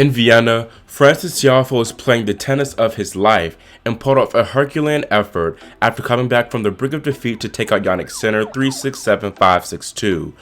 In Vienna, Frances Tiafoe was playing the tennis of his life and pulled off a Herculean effort after coming back from the brink of defeat to take out Jannik Sinner 3-6, 7-5, 6-2.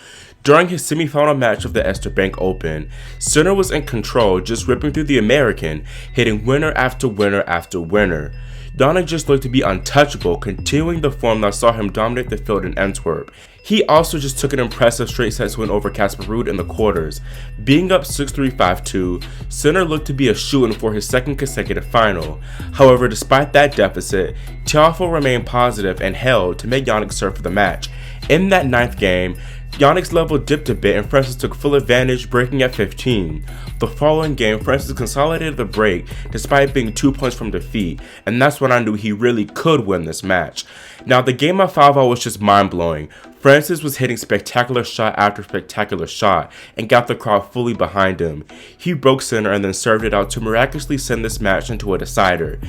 During his semifinal match of the Transylvania Open, Sinner was in control, just ripping through the American, hitting winner after winner after winner. Jannik just looked to be untouchable, continuing the form that saw him dominate the field in Antwerp. He also just took an impressive straight sets win over Casper Ruud in the quarters. Being up 6-3, 5-2, Sinner looked to be a shoo-in for his second consecutive final. However, despite that deficit, Tiafoe remained positive and held to make Jannik serve for the match. In that ninth game, Jannik's level dipped a bit and Frances took full advantage, breaking at 15. The following game, Frances consolidated the break despite being 2 points from defeat, and that's when I knew he really could win this match. Now, the game of 5-0 was just mind-blowing. Frances was hitting spectacular shot after spectacular shot and got the crowd fully behind him. He broke Sinner and then served it out to miraculously send this match into a decider.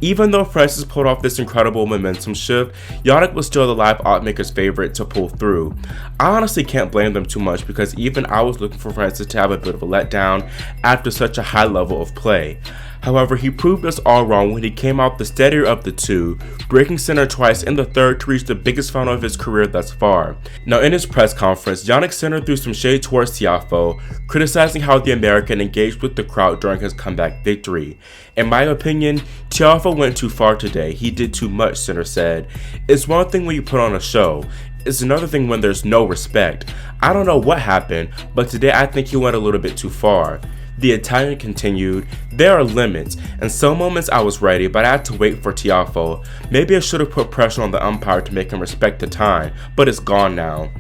Even though Frances pulled off this incredible momentum shift, Jannik was still the live oddmaker's favorite to pull through. I honestly can't blame them too much because even I was looking for Frances to have a bit of a letdown after such a high level of play. However, he proved us all wrong when he came out the steadier of the two, breaking Sinner twice in the third to reach the biggest final of his career thus far. Now, in his press conference, Jannik Sinner threw some shade towards Tiafoe, criticizing how the American engaged with the crowd during his comeback victory. In my opinion, Tiafoe went too far today. He did too much, Sinner said. It's one thing when you put on a show. It's another thing when there's no respect. I don't know what happened, but today I think he went a little bit too far. The Italian continued, "There are limits, and some moments I was ready, but I had to wait for Tiafoe. Maybe I should have put pressure on the umpire to make him respect the time, but it's gone now."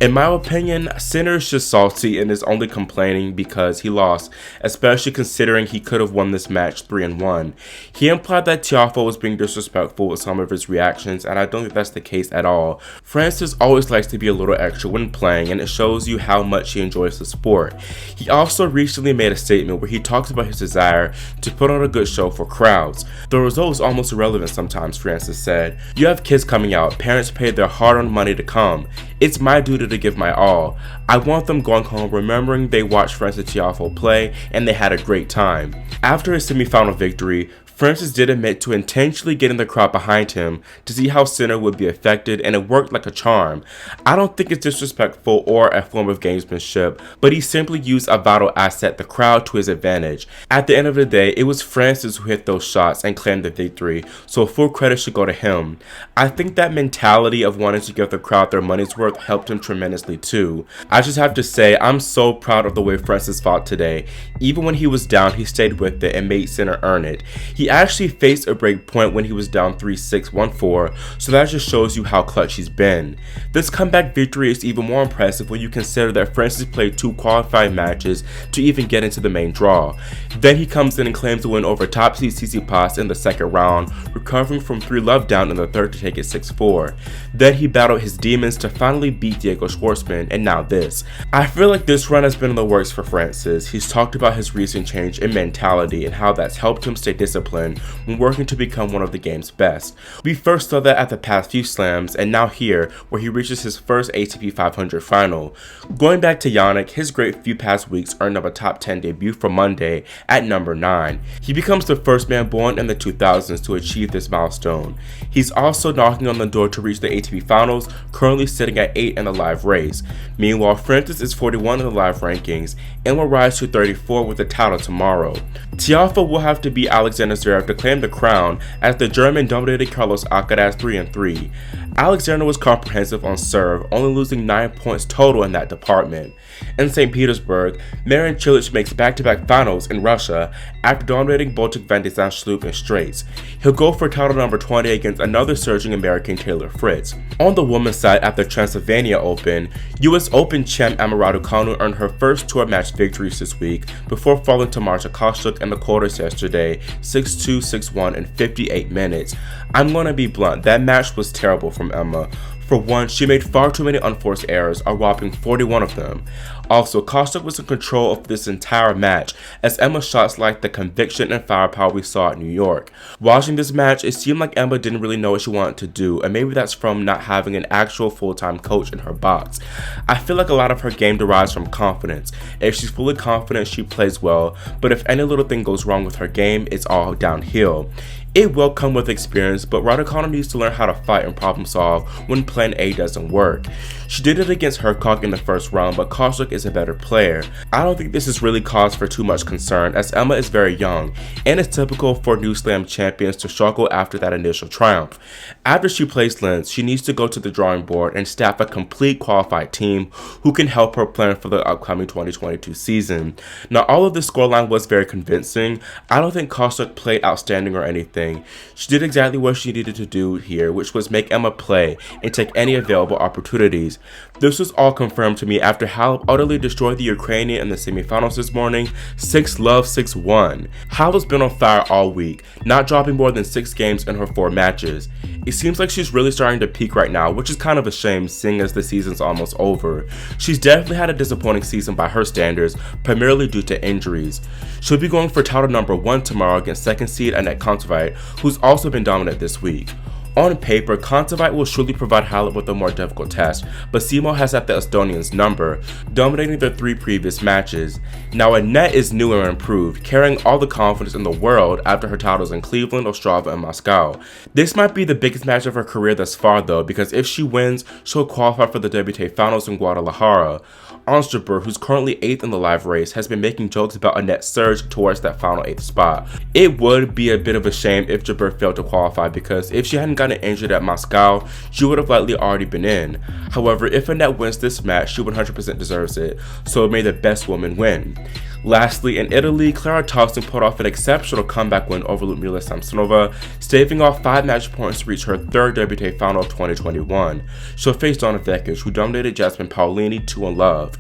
In my opinion, Sinner is just salty and is only complaining because he lost, especially considering he could have won this match 3-1. He implied that Tiafoe was being disrespectful with some of his reactions, and I don't think that's the case at all. Frances always likes to be a little extra when playing, and it shows you how much he enjoys the sport. He also recently made a statement where he talks about his desire to put on a good show for crowds. The result is almost irrelevant sometimes, Frances said. "You have kids coming out, parents paid their hard-earned money to come. It's my duty to give my all. I want them going home remembering they watched Frances Tiafoe play and they had a great time." After his semifinal victory, Frances did admit to intentionally getting the crowd behind him to see how Sinner would be affected, and it worked like a charm. I don't think it's disrespectful or a form of gamesmanship, but he simply used a vital asset, the crowd, to his advantage. At the end of the day, it was Frances who hit those shots and claimed the victory, so full credit should go to him. I think that mentality of wanting to give the crowd their money's worth helped him tremendously too. I just have to say, I'm so proud of the way Frances fought today. Even when he was down, he stayed with it and made Sinner earn it. He actually faced a break point when he was down 3-6, 1-4, so that just shows you how clutch he's been. This comeback victory is even more impressive when you consider that Frances played 2 qualifying matches to even get into the main draw. Then he comes in and claims a win over top seed Tsitsipas in the second round, recovering from 3-love down in the third to take it 6-4. Then he battled his demons to finally beat Diego Schwartzman, and now this. I feel like this run has been in the works for Frances. He's talked about his recent change in mentality and how that's helped him stay disciplined when working to become one of the game's best. We first saw that at the past few slams, and now here, where he reaches his first ATP 500 final. Going back to Jannik, his great few past weeks earned up a top 10 debut for Monday at number 9. He becomes the first man born in the 2000s to achieve this milestone. He's also knocking on the door to reach the ATP finals, currently sitting at 8 in the live race. Meanwhile, Frances is 41 in the live rankings and will rise to 34 with the title tomorrow. Tiafoe will have to beat Alexander Zverev to claim the crown, as the German dominated Carlos Alcaraz 3-3. Alexander was comprehensive on serve, only losing 9 points total in that department. In St. Petersburg, Marin Cilic makes back-to-back finals in Russia after dominating Botic van de Zandschulp in straights. He'll go for title number 20 against another surging American, Taylor Fritz. On the women's side, at the Transylvania Open, US Open champ Raducanu earned her first tour match victories this week before falling to Marta Kostyuk in the quarters yesterday, 6-2, 6-1 in 58 minutes. I'm gonna be blunt, that match was terrible from Emma. For one, she made far too many unforced errors, a whopping 41 of them. Also, Kostyuk was in control of this entire match, as Emma's shots lacked the conviction and firepower we saw at New York. Watching this match, it seemed like Emma didn't really know what she wanted to do, and maybe that's from not having an actual full-time coach in her box. I feel like a lot of her game derives from confidence. If she's fully confident, she plays well, but if any little thing goes wrong with her game, it's all downhill. It will come with experience, but Raducanu needs to learn how to fight and problem solve when plan A doesn't work. She did it against Hercog in the first round, but Kostyuk is a better player. I don't think this is really cause for too much concern, as Emma is very young, and it's typical for new slam champions to struggle after that initial triumph. After she plays Linz, she needs to go to the drawing board and staff a complete qualified team who can help her plan for the upcoming 2022 season. Now, all of this scoreline was very convincing. I don't think Kostyuk played outstanding or anything. She did exactly what she needed to do here, which was make Emma play and take any available opportunities. This was all confirmed to me after Halep utterly destroyed the Ukrainian in the semifinals this morning, 6-love, 6-1. Halep's been on fire all week, not dropping more than 6 games in her 4 matches. It seems like she's really starting to peak right now, which is kind of a shame seeing as the season's almost over. She's definitely had a disappointing season by her standards, primarily due to injuries. She'll be going for title number 1 tomorrow against second seed Jannik Sinner, who's also been dominant this week. On paper, Kostyuk will surely provide Halep with a more difficult test, but Simo has had the Estonians' number, dominating their 3 previous matches. Now Annette is new and improved, carrying all the confidence in the world after her titles in Cleveland, Ostrava, and Moscow. This might be the biggest match of her career thus far though, because if she wins, she'll qualify for the WTA finals in Guadalajara. Onstrouper, who's currently 8th in the live race, has been making jokes about Annette's surge towards that final 8th spot. It would be a bit of a shame if Jabeur failed to qualify, because if she hadn't gotten injured at Moscow, she would have likely already been in. However, if Annette wins this match, she 100% deserves it, so may the best woman win. Lastly, in Italy, Clara Tauson put off an exceptional comeback win over Ludmila Samsonova, staving off 5 match points to reach her 3rd WTA final of 2021. She'll face Donna Vekic, who dominated Jasmine Paolini 2-love.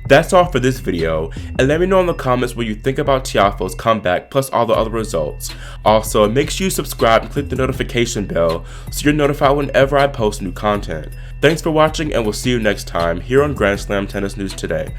That's all for this video, and let me know in the comments what you think about Tiafoe's comeback plus all the other results. Also, make sure you subscribe and click the notification bell so you're notified whenever I post new content. Thanks for watching, and we'll see you next time here on Grand Slam Tennis News Today.